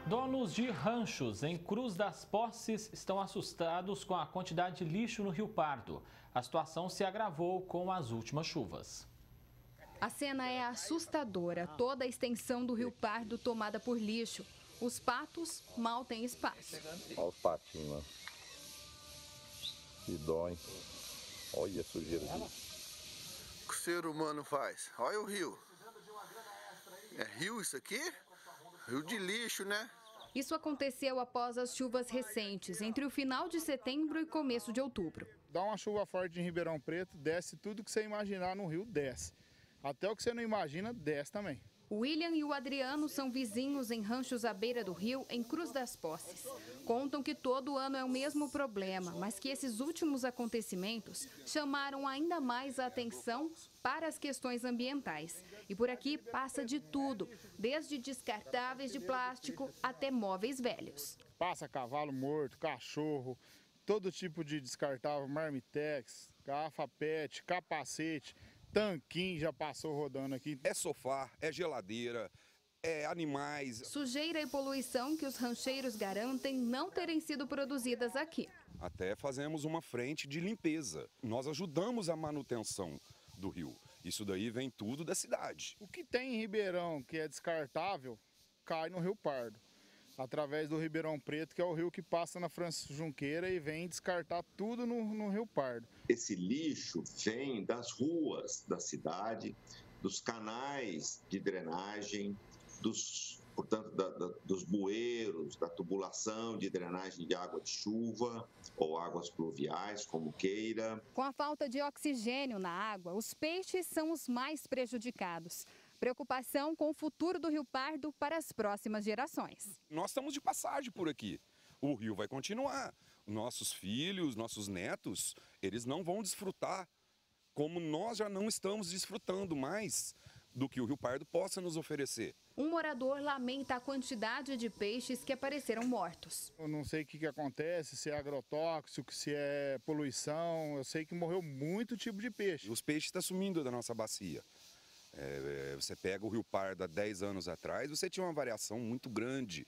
Donos de ranchos em Cruz das Posses estão assustados com a quantidade de lixo no Rio Pardo. A situação se agravou com as últimas chuvas. A cena é assustadora. Toda a extensão do Rio Pardo tomada por lixo. Os patos mal têm espaço. Olha os patinhos lá. Que dó, hein? Olha a sujeira aqui. O que o ser humano faz? Olha o rio. É rio isso aqui? Rio de lixo, né? Isso aconteceu após as chuvas recentes, entre o final de setembro e começo de outubro. Dá uma chuva forte em Ribeirão Preto, desce tudo que você imaginar no rio, desce. Até o que você não imagina, desce também. O William e o Adriano são vizinhos em ranchos à beira do rio, em Cruz das Posses. Contam que todo ano é o mesmo problema, mas que esses últimos acontecimentos chamaram ainda mais a atenção para as questões ambientais. E por aqui passa de tudo, desde descartáveis de plástico até móveis velhos. Passa cavalo morto, cachorro, todo tipo de descartável, marmitex, garrafa PET, capacete. Tanquinho já passou rodando aqui. É sofá, é geladeira, é animais. Sujeira e poluição que os rancheiros garantem não terem sido produzidas aqui. Até fazemos uma frente de limpeza. Nós ajudamos a manutenção do rio. Isso daí vem tudo da cidade. O que tem em Ribeirão que é descartável, cai no Rio Pardo. Através do Ribeirão Preto, que é o rio que passa na Francisco Junqueira e vem descartar tudo no Rio Pardo. Esse lixo vem das ruas da cidade, dos canais de drenagem, portanto, dos bueiros, da tubulação de drenagem de água de chuva ou águas pluviais, como queira. Com a falta de oxigênio na água, os peixes são os mais prejudicados. Preocupação com o futuro do Rio Pardo para as próximas gerações. Nós estamos de passagem por aqui. O rio vai continuar. Nossos filhos, nossos netos, eles não vão desfrutar como nós já não estamos desfrutando mais do que o Rio Pardo possa nos oferecer. Um morador lamenta a quantidade de peixes que apareceram mortos. Eu não sei o que acontece, se é agrotóxico, se é poluição. Eu sei que morreu muito tipo de peixe. Os peixes estão sumindo da nossa bacia. Você pega o Rio Pardo há 10 anos atrás, você tinha uma variação muito grande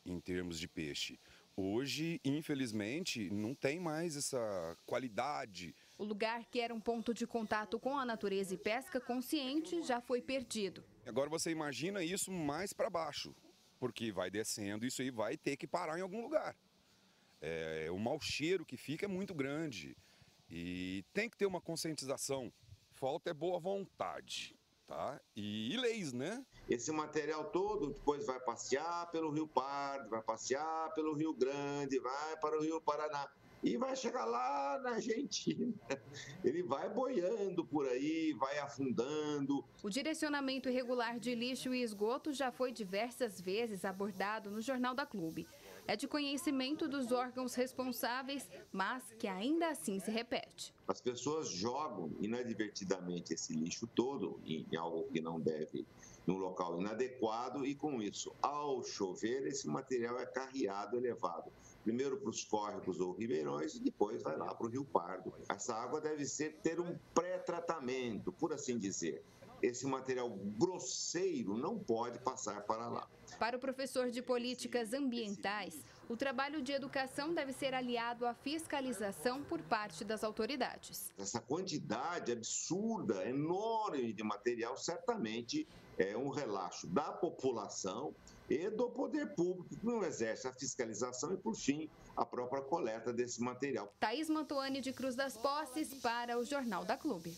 em termos de peixe. Hoje, infelizmente, não tem mais essa qualidade. O lugar que era um ponto de contato com a natureza e pesca consciente já foi perdido. Agora você imagina isso mais para baixo, porque vai descendo, isso aí vai ter que parar em algum lugar. O mau cheiro que fica é muito grande e tem que ter uma conscientização. Falta boa vontade. Tá? E leis, né? Esse material todo depois vai passear pelo Rio Pardo, vai passear pelo Rio Grande, vai para o Rio Paraná e vai chegar lá na Argentina. Ele vai boiando por aí, vai afundando. O direcionamento irregular de lixo e esgoto já foi diversas vezes abordado no Jornal da Clube. É de conhecimento dos órgãos responsáveis, mas que ainda assim se repete. As pessoas jogam inadvertidamente esse lixo todo em algo que não deve, num local inadequado, e com isso, ao chover, esse material é carreado, levado primeiro para os córregos ou ribeirões e depois vai lá para o Rio Pardo. Essa água deve ter um pré-tratamento, por assim dizer. Esse material grosseiro não pode passar para lá. Para o professor de políticas ambientais, o trabalho de educação deve ser aliado à fiscalização por parte das autoridades. Essa quantidade absurda, enorme de material, certamente é um relaxo da população e do poder público, que não exerce a fiscalização e, por fim, a própria coleta desse material. Thaís Mantuani, de Cruz das Posses, para o Jornal da Clube.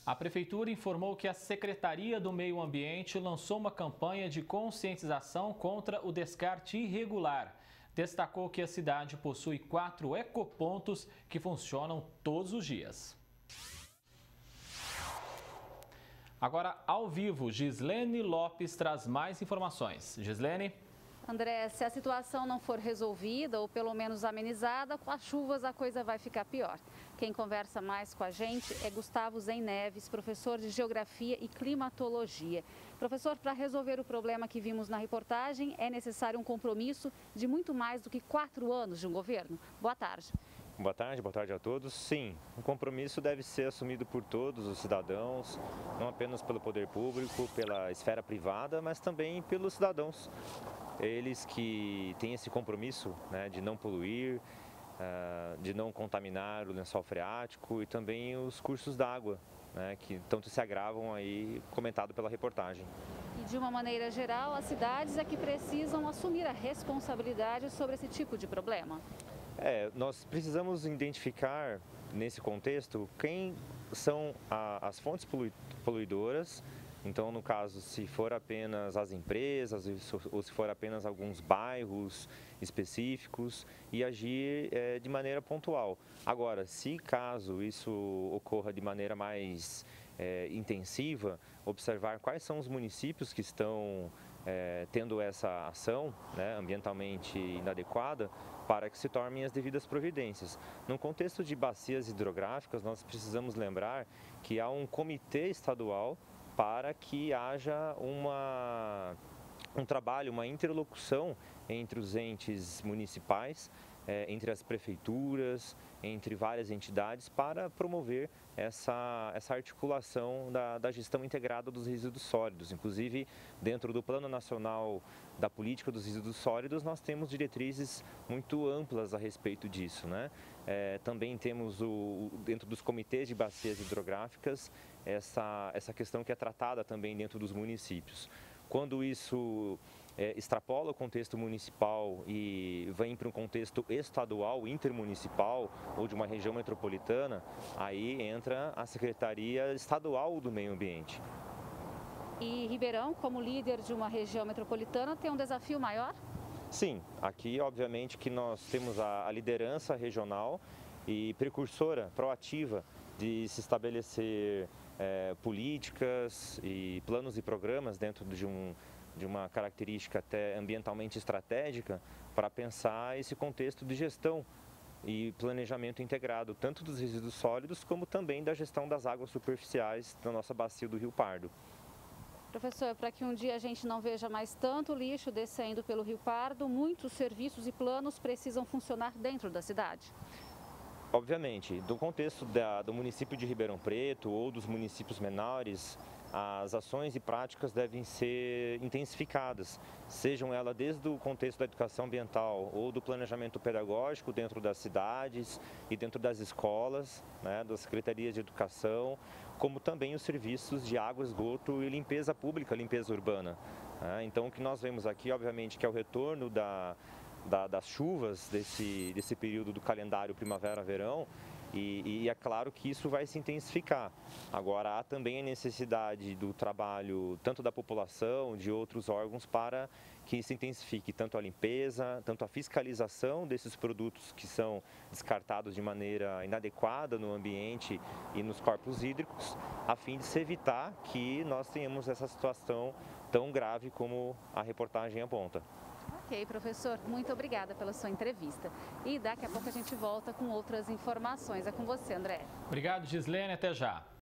A Prefeitura informou que a Secretaria do Meio Ambiente lançou uma campanha de conscientização contra o descarte irregular. Destacou que a cidade possui 4 ecopontos que funcionam todos os dias. Agora, ao vivo, Gislene Lopes traz mais informações. Gislene? André, se a situação não for resolvida ou pelo menos amenizada, com as chuvas a coisa vai ficar pior. Quem conversa mais com a gente é Gustavo Zen Neves, professor de Geografia e Climatologia. Professor, para resolver o problema que vimos na reportagem, é necessário um compromisso de muito mais do que 4 anos de um governo. Boa tarde. Boa tarde a todos. Sim, o compromisso deve ser assumido por todos os cidadãos, não apenas pelo poder público, pela esfera privada, mas também pelos cidadãos. eles que têm esse compromisso, né, de não poluir, de não contaminar o lençol freático e também os cursos d'água, né, que tanto se agravam aí, comentado pela reportagem. E de uma maneira geral, as cidades é que precisam assumir a responsabilidade sobre esse tipo de problema. Nós precisamos identificar nesse contexto quem são as fontes poluidoras. Então, no caso, se for apenas as empresas ou se for apenas alguns bairros específicos e agir de maneira pontual. Agora, se caso isso ocorra de maneira mais intensiva, observar quais são os municípios que estão tendo essa ação, né, ambientalmente inadequada, para que se tomem as devidas providências. No contexto de bacias hidrográficas, nós precisamos lembrar que há um comitê estadual para que haja um trabalho, uma interlocução entre os entes municipais, entre as prefeituras, entre várias entidades, para promover essa articulação da gestão integrada dos resíduos sólidos. Inclusive, dentro do Plano Nacional da Política dos Resíduos Sólidos, nós temos diretrizes muito amplas a respeito disso, né? Também temos, dentro dos comitês de bacias hidrográficas, essa questão que é tratada também dentro dos municípios. Quando isso extrapola o contexto municipal e vem para um contexto estadual, intermunicipal ou de uma região metropolitana, aí entra a Secretaria Estadual do Meio Ambiente. E Ribeirão, como líder de uma região metropolitana, tem um desafio maior? Sim, aqui obviamente que nós temos a liderança regional e precursora, proativa, de se estabelecer políticas e planos e programas dentro de uma característica até ambientalmente estratégica para pensar esse contexto de gestão e planejamento integrado, tanto dos resíduos sólidos como também da gestão das águas superficiais da nossa bacia do Rio Pardo. Professor, para que um dia a gente não veja mais tanto lixo descendo pelo Rio Pardo, muitos serviços e planos precisam funcionar dentro da cidade. Obviamente, do contexto do município de Ribeirão Preto ou dos municípios menores, as ações e práticas devem ser intensificadas, sejam elas desde o contexto da educação ambiental ou do planejamento pedagógico dentro das cidades e dentro das escolas, né, das secretarias de educação, como também os serviços de água, esgoto e limpeza pública, limpeza urbana. Então, o que nós vemos aqui, obviamente, que é o retorno das chuvas desse período do calendário primavera-verão, e é claro que isso vai se intensificar. Agora, há também a necessidade do trabalho tanto da população, de outros órgãos, para que se intensifique tanto a limpeza, tanto a fiscalização desses produtos que são descartados de maneira inadequada no ambiente e nos corpos hídricos, a fim de se evitar que nós tenhamos essa situação tão grave como a reportagem aponta. Ok, professor, muito obrigada pela sua entrevista. E daqui a pouco a gente volta com outras informações. É com você, André. Obrigado, Gislene. Até já.